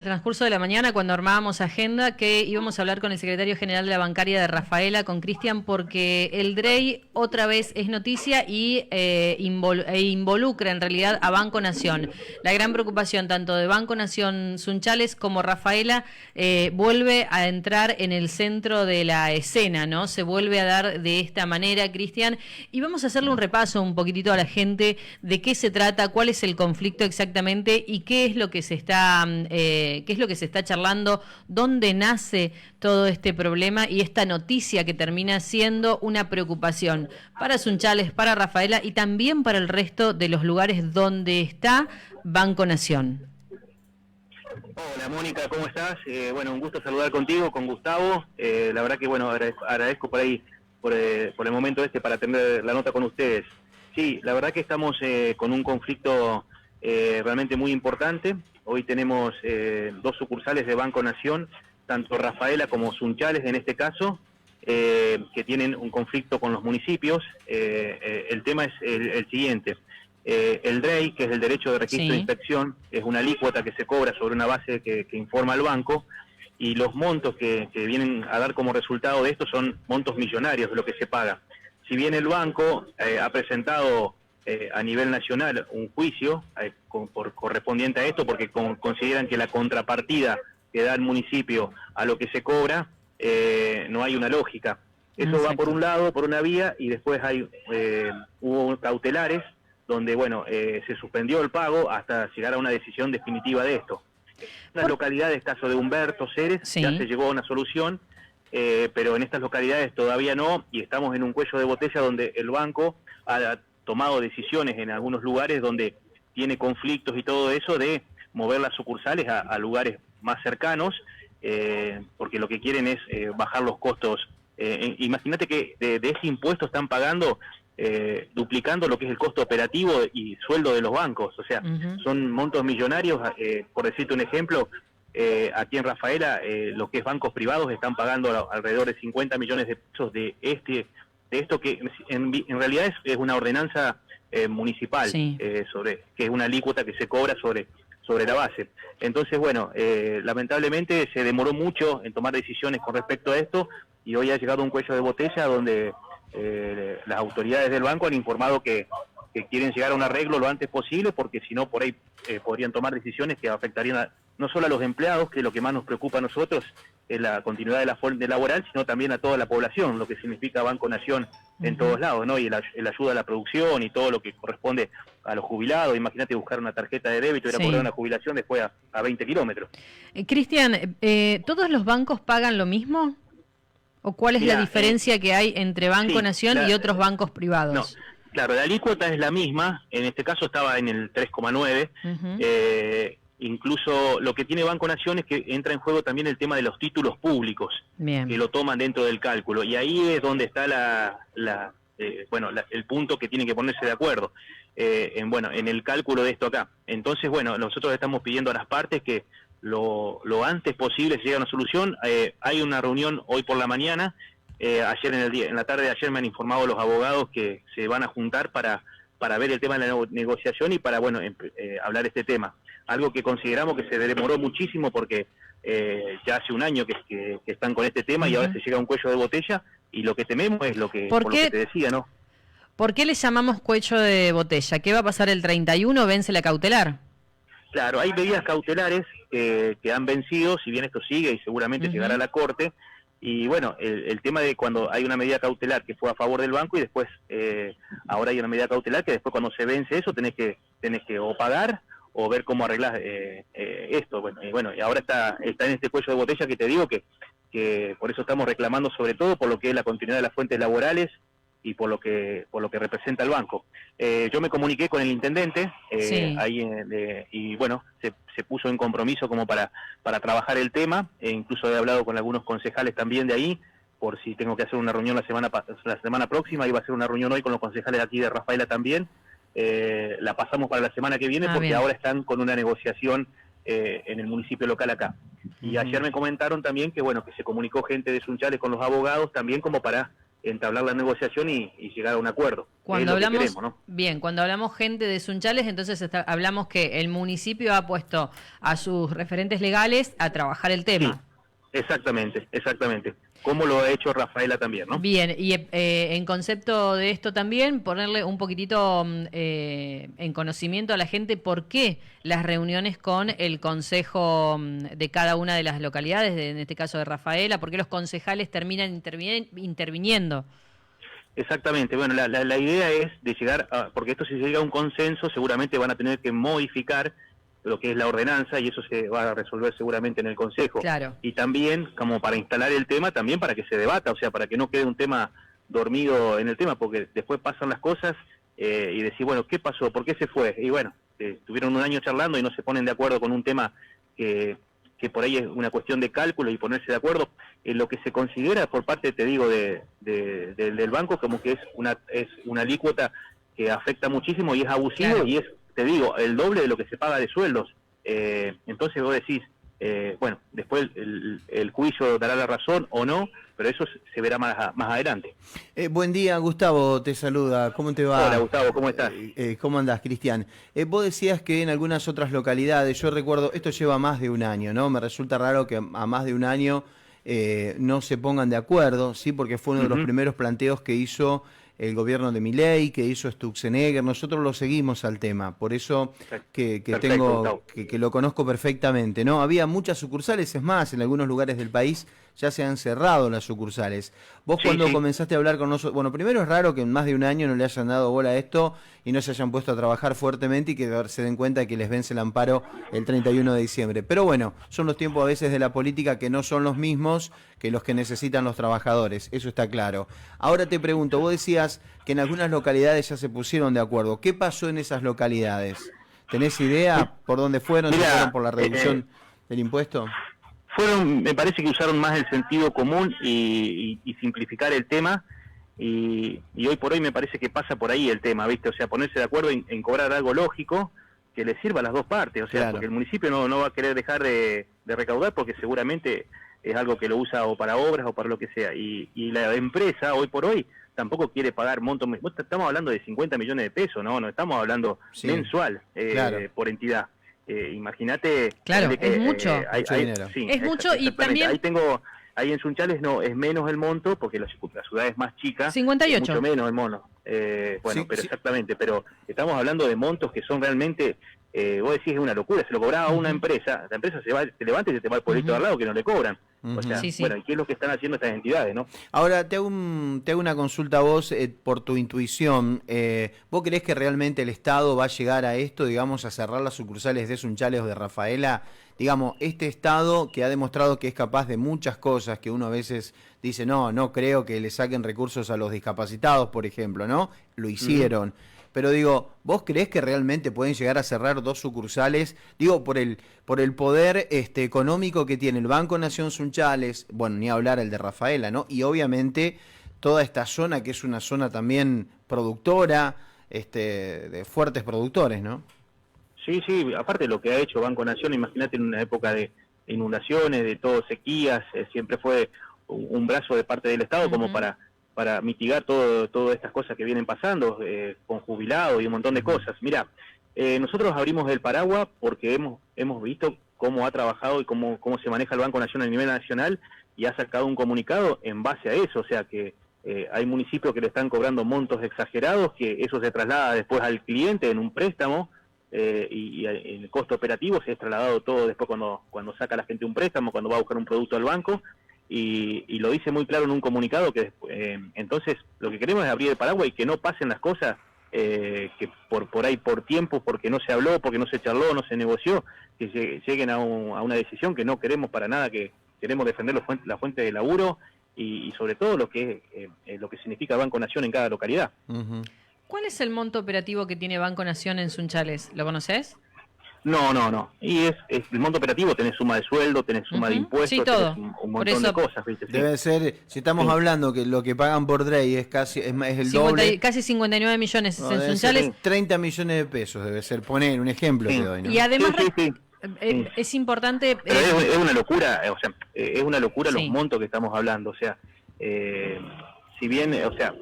Transcurso de la mañana, cuando armábamos agenda, que íbamos a hablar con el secretario general de la bancaria de Rafaela, con Cristian, porque el DREI otra vez es noticia y involucra en realidad a Banco Nación. La gran preocupación tanto de Banco Nación Sunchales como Rafaela vuelve a entrar en el centro de la escena, ¿no? Se vuelve a dar de esta manera, Cristian, y vamos a hacerle un repaso un poquitito a la gente de qué se trata, cuál es el conflicto exactamente y qué es lo que se está charlando, dónde nace todo este problema y esta noticia que termina siendo una preocupación para Sunchales, para Rafaela y también para el resto de los lugares donde está Banco Nación. Hola Mónica, ¿cómo estás? Bueno, un gusto saludar contigo, con Gustavo. La verdad que bueno, agradezco por ahí, por el momento para atender la nota con ustedes. Sí, la verdad que estamos con un conflicto realmente muy importante. Hoy tenemos dos sucursales de Banco Nación, tanto Rafaela como Sunchales en este caso, que tienen un conflicto con los municipios. El tema es el siguiente. El DREI, que es el Derecho de Registro de Inspección, es una alícuota que se cobra sobre una base que informa al banco, y los montos que vienen a dar como resultado de esto son montos millonarios de lo que se paga. Si bien el banco ha presentado a nivel nacional un juicio correspondiente a esto, porque consideran que la contrapartida que da el municipio a lo que se cobra, no hay una lógica. Eso va por un lado, por una vía, y después hubo cautelares, donde bueno se suspendió el pago hasta llegar a una decisión definitiva de esto. En las localidades, caso de Humberto, Ceres, ya se llegó a una solución, pero en estas localidades todavía no, y estamos en un cuello de botella donde el banco ha tomado decisiones en algunos lugares donde tiene conflictos y todo eso de mover las sucursales a lugares más cercanos, porque lo que quieren es bajar los costos. Imagínate que de ese impuesto están pagando, duplicando lo que es el costo operativo y sueldo de los bancos. O sea, son montos millonarios. Por decirte un ejemplo, aquí en Rafaela, lo que es bancos privados están pagando alrededor de 50 millones de pesos de esto, que en realidad es una ordenanza municipal, que es una alícuota que se cobra sobre la base. Entonces, bueno, lamentablemente se demoró mucho en tomar decisiones con respecto a esto, y hoy ha llegado un cuello de botella donde las autoridades del banco han informado que quieren llegar a un arreglo lo antes posible, porque si no, por ahí podrían tomar decisiones que afectarían no solo a los empleados, que es lo que más nos preocupa a nosotros, es la continuidad de la fuente laboral, sino también a toda la población, lo que significa Banco Nación en todos lados, ¿no? Y la ayuda a la producción y todo lo que corresponde a los jubilados. Imagínate buscar una tarjeta de débito y ir a cobrar una jubilación después a 20 kilómetros. Cristian, ¿todos los bancos pagan lo mismo? ¿O cuál es la diferencia que hay entre Banco Nación y otros bancos privados? No, claro, la alícuota es la misma. En este caso estaba en el 3,9. Incluso lo que tiene Banco Nación es que entra en juego también el tema de los títulos públicos, que lo toman dentro del cálculo. Y ahí es donde está el punto que tienen que ponerse de acuerdo en el cálculo de esto acá. Entonces, bueno, nosotros estamos pidiendo a las partes que lo antes posible se llegue a una solución. Hay una reunión hoy por la mañana. Ayer en la tarde de ayer me han informado los abogados que se van a juntar para ver el tema de la negociación y para hablar este tema. Algo que consideramos que se demoró muchísimo, porque ya hace un año que están con este tema, y ahora se llega a un cuello de botella, y lo que tememos es lo que te decía, ¿no? ¿Por qué le llamamos cuello de botella? ¿Qué va a pasar el 31? ¿Vence la cautelar? Claro, hay medidas cautelares que han vencido, si bien esto sigue y seguramente llegará a la Corte. Y bueno, el tema de cuando hay una medida cautelar que fue a favor del banco y después ahora hay una medida cautelar que después, cuando se vence eso, tenés que o pagar o ver cómo arreglás esto. Y ahora está en este cuello de botella que te digo que por eso estamos reclamando, sobre todo por lo que es la continuidad de las fuentes laborales y por lo que representa el banco. Yo me comuniqué con el intendente y bueno, se puso en compromiso como para trabajar el tema. Incluso he hablado con algunos concejales también de ahí, por si tengo que hacer una reunión la semana próxima. Iba a hacer una reunión hoy con los concejales de aquí de Rafaela también. La pasamos para la semana que viene, porque ahora están con una negociación en el municipio local acá. Y ayer me comentaron también que se comunicó gente de Sunchales con los abogados también, como para entablar la negociación y llegar a un acuerdo. Cuando es lo que hablamos, queremos, ¿no? bien, cuando hablamos gente de Sunchales, entonces hablamos que el municipio ha puesto a sus referentes legales a trabajar el Sí, tema. exactamente, exactamente. Como lo ha hecho Rafaela también, ¿no? Bien, y en concepto de esto también, ponerle un poquitito en conocimiento a la gente por qué las reuniones con el consejo de cada una de las localidades, en este caso de Rafaela, por qué los concejales terminan interviniendo. Exactamente, bueno, la idea es de llegar a, porque esto si se llega a un consenso, seguramente van a tener que modificar lo que es la ordenanza y eso se va a resolver seguramente en el Consejo. Claro. Y también, como para instalar el tema, también para que se debata, o sea, para que no quede un tema dormido en el tema, porque después pasan las cosas y decir, bueno, ¿qué pasó? ¿Por qué se fue? Y bueno, estuvieron un año charlando y no se ponen de acuerdo con un tema que por ahí es una cuestión de cálculo y ponerse de acuerdo en lo que se considera por parte, te digo, del banco, como que es una alícuota que afecta muchísimo y es abusivo, Claro. y es, te digo, el doble de lo que se paga de sueldos. Entonces vos decís, bueno, después el juicio dará la razón o no, pero eso se verá más adelante. Buen día, Gustavo, te saluda. ¿Cómo te va? Hola, Gustavo, ¿cómo estás? ¿Cómo andás, Cristian? Vos decías que en algunas otras localidades, yo recuerdo, esto lleva más de un año, ¿no? Me resulta raro que a más de un año no se pongan de acuerdo, ¿sí? Porque fue uno de los primeros planteos que hizo el gobierno de Milei, que hizo Sturzenegger. Nosotros lo seguimos al tema, por eso que Perfecto, que lo conozco perfectamente, ¿no? Había muchas sucursales, es más, en algunos lugares del país ya se han cerrado las sucursales. Vos Sí, cuando sí. comenzaste a hablar con nosotros, bueno, primero es raro que en más de un año no le hayan dado bola a esto y no se hayan puesto a trabajar fuertemente y que se den cuenta de que les vence el amparo el 31 de diciembre. Pero bueno, son los tiempos a veces de la política que no son los mismos que los que necesitan los trabajadores, eso está claro. Ahora te pregunto, vos decías que en algunas localidades ya se pusieron de acuerdo. ¿Qué pasó en esas localidades? ¿Tenés idea por dónde fueron? ¿Se Mira, fueron por la reducción del impuesto? Me parece que usaron más el sentido común y simplificar el tema, y hoy por hoy me parece que pasa por ahí el tema, ¿viste? O sea, ponerse de acuerdo en cobrar algo lógico que le sirva a las dos partes, o sea, Claro. porque el municipio no va a querer dejar de recaudar porque seguramente es algo que lo usa o para obras o para lo que sea, y la empresa hoy por hoy tampoco quiere pagar montos, estamos hablando de 50 millones de pesos, no estamos hablando Sí. mensual Claro. por entidad. Imagínate. Claro, es mucho. Mucho dinero. Sí, Es mucho y exactamente. también... Ahí en Sunchales no, es menos el monto, porque la ciudad es más chica. 58. Es mucho menos el mono. Bueno, Sí, pero sí. exactamente, pero estamos hablando de montos que son realmente, vos decís, es una locura. Se lo cobraba a una empresa, la empresa se levanta y se te va al pueblito de al lado que no le cobran. O sea, Sí, sí. bueno, ¿y qué es lo que están haciendo estas entidades, no? Ahora, te hago una consulta a vos por tu intuición. ¿Vos creés que realmente el Estado va a llegar a esto, digamos, a cerrar las sucursales de Sunchales o de Rafaela? Digamos, este Estado que ha demostrado que es capaz de muchas cosas, que uno a veces dice, no creo que le saquen recursos a los discapacitados, por ejemplo, ¿no? Lo hicieron. Pero digo, ¿vos creés que realmente pueden llegar a cerrar dos sucursales? Digo, por el poder económico que tiene el Banco Nación Sunchales, bueno, ni hablar el de Rafaela, ¿no? Y obviamente toda esta zona que es una zona también productora, de fuertes productores, ¿no? Sí, aparte de lo que ha hecho Banco Nación, imagínate en una época de inundaciones, de todo sequías, siempre fue un brazo de parte del Estado como para mitigar todas estas cosas que vienen pasando, con jubilados y un montón de cosas. Mira, nosotros abrimos el paraguas porque hemos visto cómo ha trabajado y cómo se maneja el Banco Nación a nivel nacional, y ha sacado un comunicado en base a eso, o sea que hay municipios que le están cobrando montos exagerados, que eso se traslada después al cliente en un préstamo, y el costo operativo se ha trasladado todo después cuando saca la gente un préstamo, cuando va a buscar un producto al banco, y lo dice muy claro en un comunicado que entonces lo que queremos es abrir el paraguas y que no pasen las cosas que por ahí por tiempo, porque no se habló, porque no se charló, no se negoció, que lleguen a una decisión que no queremos para nada, que queremos defender la fuente de laburo y sobre todo lo que significa Banco Nación en cada localidad. ¿Cuál es el monto operativo que tiene Banco Nación en Sunchales? ¿Lo conoces? No. Y es el monto operativo, tenés suma de sueldo, tenés suma de impuestos, Sí, todo. tenés un Por montón de eso, cosas, ¿viste? Sí. Debe ser, si estamos hablando que lo que pagan por Drey es casi es el doble. Casi 59 millones No, en debe Sunchales. ser 30 millones de pesos debe ser, poner un ejemplo Sí. te doy, ¿no? Y además Sí. es importante... Pero es una locura, o sea, es una locura Sí. los montos que estamos hablando, o sea, si bien, o sea,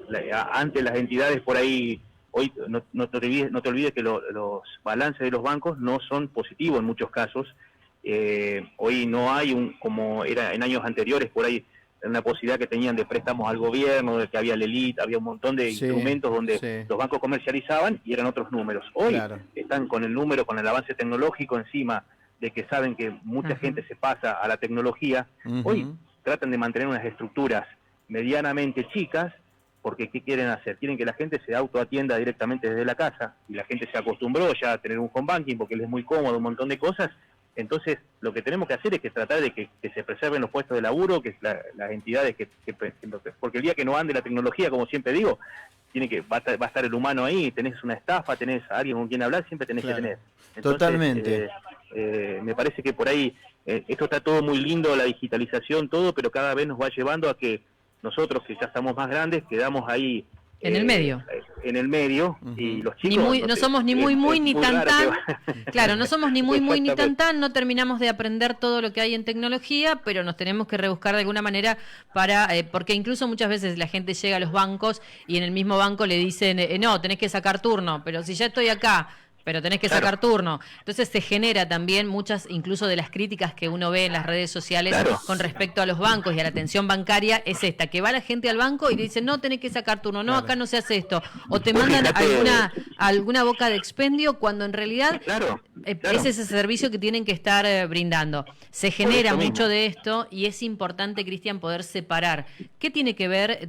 antes las entidades por ahí, hoy no te olvides que los balances de los bancos no son positivos en muchos casos. Hoy no hay como era en años anteriores, por ahí una posibilidad que tenían de préstamos al gobierno, de que había la elite, había un montón de instrumentos donde los bancos comercializaban y eran otros números. Hoy están con el número, con el avance tecnológico encima, de que saben que mucha gente se pasa a la tecnología. Hoy tratan de mantener unas estructuras medianamente chicas, porque ¿qué quieren hacer? Quieren que la gente se autoatienda directamente desde la casa, y la gente se acostumbró ya a tener un home banking porque les es muy cómodo, un montón de cosas. Entonces, lo que tenemos que hacer es que tratar de que se preserven los puestos de laburo, que las entidades, porque el día que no ande la tecnología, como siempre digo, va a estar el humano ahí, tenés una estafa, tenés a alguien con quien hablar, siempre tenés que tener. Entonces, totalmente. Me parece que por ahí, esto está todo muy lindo, la digitalización, todo, pero cada vez nos va llevando a que nosotros, que ya estamos más grandes, quedamos ahí en el medio. En el medio, y los chicos... No somos ni muy ni tan tan. Claro, no somos ni muy ni tan tan, no terminamos de aprender todo lo que hay en tecnología, pero nos tenemos que rebuscar de alguna manera para... porque incluso muchas veces la gente llega a los bancos y en el mismo banco le dicen, no, tenés que sacar turno, pero si ya estoy acá... pero tenés que sacar turno. Entonces se genera también muchas, incluso de las críticas que uno ve en las redes sociales con respecto a los bancos y a la atención bancaria, es esta, que va la gente al banco y le dice, no, tenés que sacar turno, no, acá no se hace esto. O te mandan alguna boca de expendio cuando en realidad es ese servicio que tienen que estar brindando. Se genera mucho de esto y es importante, Cristian, poder separar. ¿Qué tiene que ver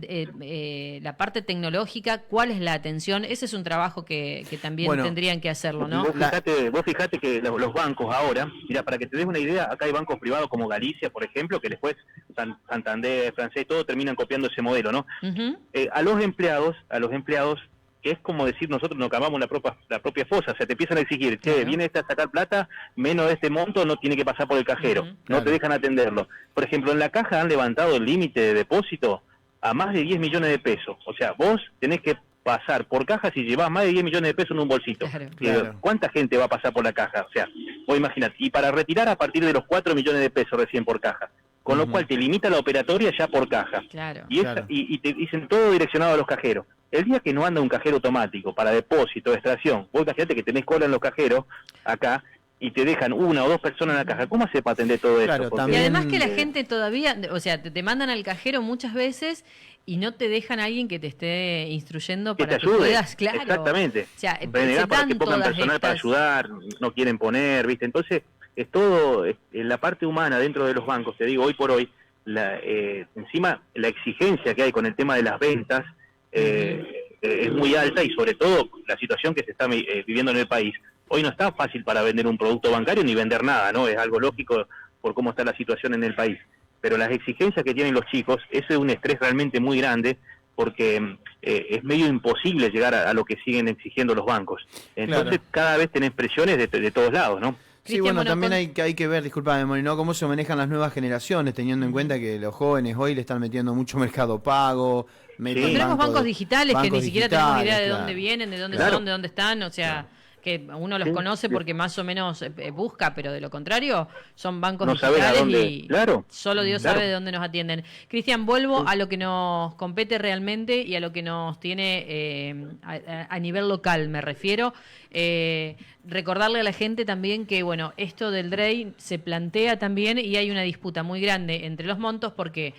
la parte tecnológica? ¿Cuál es la atención? Ese es un trabajo que también tendrían que hacer. ¿No? Vos fijate que los bancos ahora, mira, para que te des una idea, acá hay bancos privados como Galicia, por ejemplo, que después Santander, Francés, todo terminan copiando ese modelo, ¿no? A los empleados, que es como decir, nosotros nos cavamos la propia fosa, o sea, te empiezan a exigir, viene a sacar plata, menos de este monto no tiene que pasar por el cajero, no te dejan atenderlo. Por ejemplo, en la caja han levantado el límite de depósito a más de 10 millones de pesos, o sea, vos tenés que pasar por caja si llevas más de 10 millones de pesos en un bolsito. Claro. ¿Cuánta gente va a pasar por la caja? O sea, vos imaginate, y para retirar a partir de los 4 millones de pesos recién por caja, con lo cual te limita la operatoria ya por caja. Y te dicen todo direccionado a los cajeros. El día que no anda un cajero automático para depósito, extracción, vos imagínate que tenés cola en los cajeros acá, y te dejan una o dos personas en la caja, ¿cómo hace para atender todo eso? Porque, y además que la gente todavía, o sea, te mandan al cajero muchas veces y no te dejan a alguien que te esté instruyendo para que puedas, claro. Exactamente. O sea, para que pongan personal para ayudar, no quieren poner, ¿viste? Entonces, es todo, la parte humana dentro de los bancos, te digo, hoy por hoy, encima la exigencia que hay con el tema de las ventas es muy alta, y sobre todo la situación que se está viviendo en el país. Hoy no está fácil para vender un producto bancario ni vender nada, ¿no? Es algo lógico por cómo está la situación en el país. Pero las exigencias que tienen los chicos, eso es un estrés realmente muy grande, porque es medio imposible llegar a lo que siguen exigiendo los bancos. Entonces cada vez tenés presiones de todos lados, ¿no? Sí, bueno, también hay que ver, disculpame, Moni, ¿no? Cómo se manejan las nuevas generaciones, teniendo en cuenta que los jóvenes hoy le están metiendo mucho Mercado Pago. Tenemos bancos digitales que ni siquiera tenemos idea de dónde vienen, de dónde son, de dónde están, o sea... que uno los conoce porque más o menos busca, pero de lo contrario son bancos digitales y solo Dios sabe de dónde nos atienden. Cristian, vuelvo a lo que nos compete realmente y a lo que nos tiene a nivel local, me refiero. Recordarle a la gente también que, bueno, esto del DREI se plantea también y hay una disputa muy grande entre los montos porque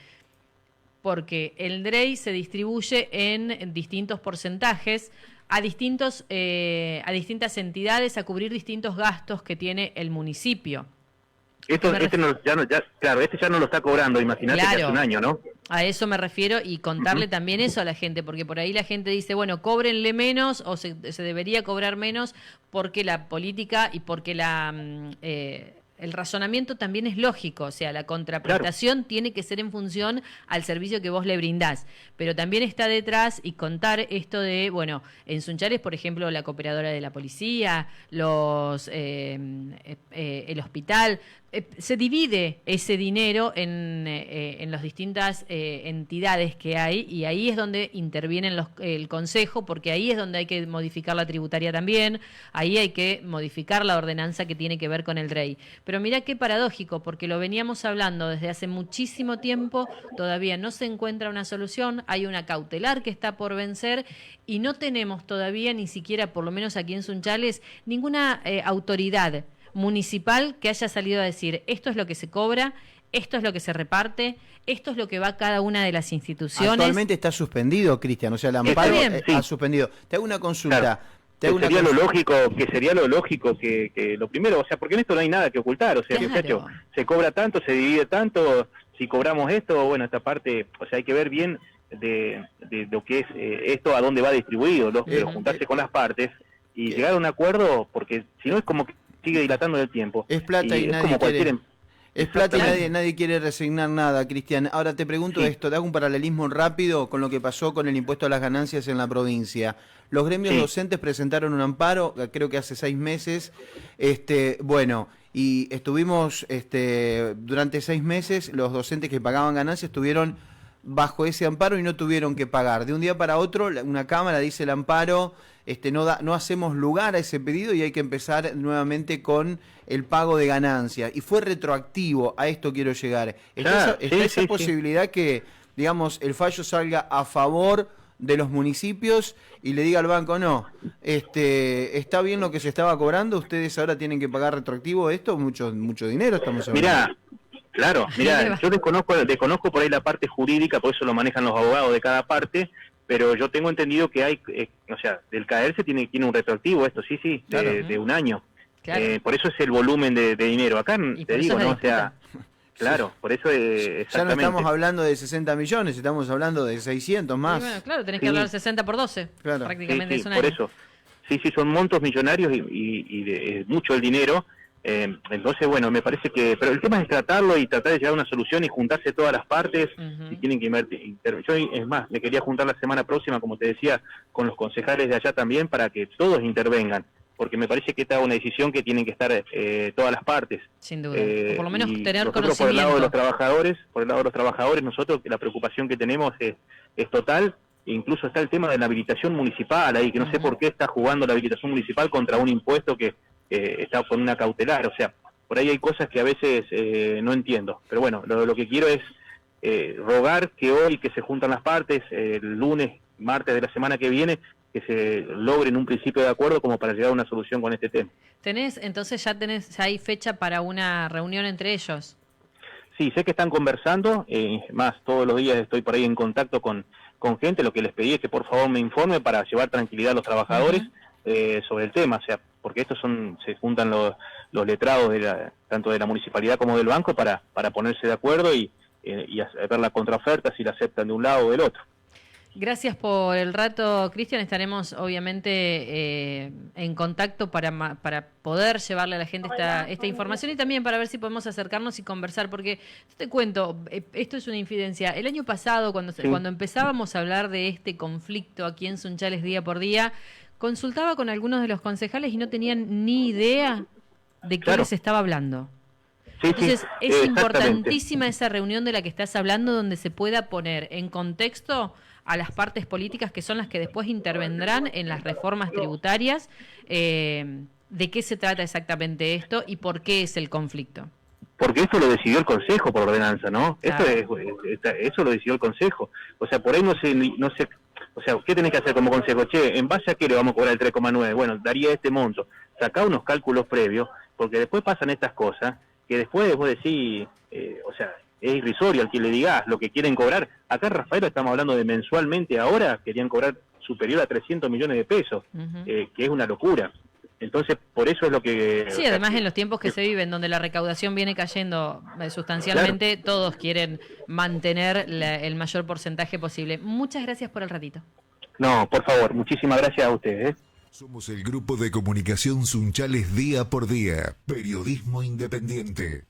el DREI se distribuye en distintos porcentajes a distintas entidades a cubrir distintos gastos que tiene el municipio. Este ya no lo está cobrando, imagínate que hace un año, ¿no? A eso me refiero, y contarle también eso a la gente, porque por ahí la gente dice, bueno, cóbrenle menos o se debería cobrar menos porque la política y porque el razonamiento también es lógico, o sea, la contraprestación tiene que ser en función al servicio que vos le brindás, pero también está detrás y contar esto de, bueno, en Sunchales, por ejemplo, la cooperadora de la policía, el hospital, se divide ese dinero en las distintas entidades que hay, y ahí es donde interviene el Consejo, porque ahí es donde hay que modificar la tributaria también, ahí hay que modificar la ordenanza que tiene que ver con el DREI. Pero mira qué paradójico, porque lo veníamos hablando desde hace muchísimo tiempo, todavía no se encuentra una solución, hay una cautelar que está por vencer y no tenemos todavía ni siquiera, por lo menos aquí en Sunchales, ninguna autoridad municipal que haya salido a decir esto es lo que se cobra, esto es lo que se reparte, esto es lo que va a cada una de las instituciones. Actualmente está suspendido, Cristian, o sea, el amparo ha suspendido. Te hago una consulta. Claro. Sería lo lógico que lo primero, o sea, porque en esto no hay nada que ocultar, o sea, claro. muchacho, se cobra tanto, se divide tanto, si cobramos esto, bueno, esta parte, o sea, hay que ver bien de lo que es esto, a dónde va distribuido, pero juntarse con las partes y llegar a un acuerdo, porque si no es como que sigue dilatando el tiempo. Es plata y nadie quiere. Es plata y nadie quiere resignar nada, Cristian. Ahora te pregunto esto, te hago un paralelismo rápido con lo que pasó con el impuesto a las ganancias en la provincia. Los gremios docentes presentaron un amparo, creo que hace 6 meses, bueno, y estuvimos, durante 6 meses, los docentes que pagaban ganancias estuvieron bajo ese amparo y no tuvieron que pagar. De un día para otro, una cámara dice el amparo, no hacemos lugar a ese pedido y hay que empezar nuevamente con el pago de ganancias. Y fue retroactivo, a esto quiero llegar. ¿Está esa posibilidad que, digamos, el fallo salga a favor de los municipios y le diga al banco, no, está bien lo que se estaba cobrando, ustedes ahora tienen que pagar retroactivo esto? Mucho dinero estamos hablando. Mirá, yo desconozco por ahí la parte jurídica, por eso lo manejan los abogados de cada parte, pero yo tengo entendido que hay, o sea, del caerse tiene un retroactivo, esto claro, de un año. Claro. Por eso es el volumen de dinero. Acá te digo, ¿no? O sea, claro, por eso exactamente. Ya no estamos hablando de 60 millones, estamos hablando de 600 más. Y bueno, claro, tenés que hablar 60 por 12, claro. Prácticamente es un año. Por eso. Sí, son montos millonarios y mucho el dinero. Entonces, bueno, me parece que... Pero el tema es tratarlo y tratar de llegar a una solución y juntarse todas las partes. Y tienen que invertir. Yo, es más, me quería juntar la semana próxima, como te decía, con los concejales de allá también, para que todos intervengan. Porque me parece que esta es una decisión que tienen que estar todas las partes. Sin duda. O por lo menos tener conocimiento. Por el lado de los trabajadores, nosotros la preocupación que tenemos es total. Incluso está el tema de la habilitación municipal ahí, que no sé por qué está jugando la habilitación municipal contra un impuesto que está con una cautelar. O sea, por ahí hay cosas que a veces no entiendo. Pero bueno, lo que quiero es rogar que hoy que se juntan las partes, el lunes, martes de la semana que viene, que se logren un principio de acuerdo como para llegar a una solución con este tema. Entonces ya hay fecha para una reunión entre ellos. Sí, sé que están conversando, más todos los días estoy por ahí en contacto con gente. Lo que les pedí es que por favor me informe para llevar tranquilidad a los trabajadores sobre el tema, o sea, porque estos se juntan los letrados tanto de la municipalidad como del banco para ponerse de acuerdo y ver la contraoferta si la aceptan de un lado o del otro. Gracias por el rato, Cristian. Estaremos obviamente en contacto para poder llevarle a la gente esta información y también para ver si podemos acercarnos y conversar, porque te cuento, esto es una infidencia. El año pasado, cuando empezábamos a hablar de este conflicto aquí en Sunchales día por día, consultaba con algunos de los concejales y no tenían ni idea de qué les estaba hablando. Entonces, es importantísima esa reunión de la que estás hablando, donde se pueda poner en contexto a las partes políticas que son las que después intervendrán en las reformas tributarias, de qué se trata exactamente esto y por qué es el conflicto. Porque esto lo decidió el Consejo por ordenanza, ¿no? Claro. Eso lo decidió el Consejo. O sea, por ahí no sé, o sea, ¿qué tenés que hacer como Consejo? Che, ¿en base a qué le vamos a cobrar el 3,9? Bueno, daría este monto. Sacá unos cálculos previos, porque después pasan estas cosas, que después vos decís, o sea, es irrisorio al que le digas lo que quieren cobrar. Acá, Rafael, estamos hablando de mensualmente ahora, querían cobrar superior a 300 millones de pesos, que es una locura. Entonces, por eso es lo que... Sí, además en los tiempos que se viven, donde la recaudación viene cayendo sustancialmente, claro, todos quieren mantener el mayor porcentaje posible. Muchas gracias por el ratito. No, por favor, muchísimas gracias a ustedes. Somos el grupo de comunicación Sunchales Día por Día, periodismo independiente.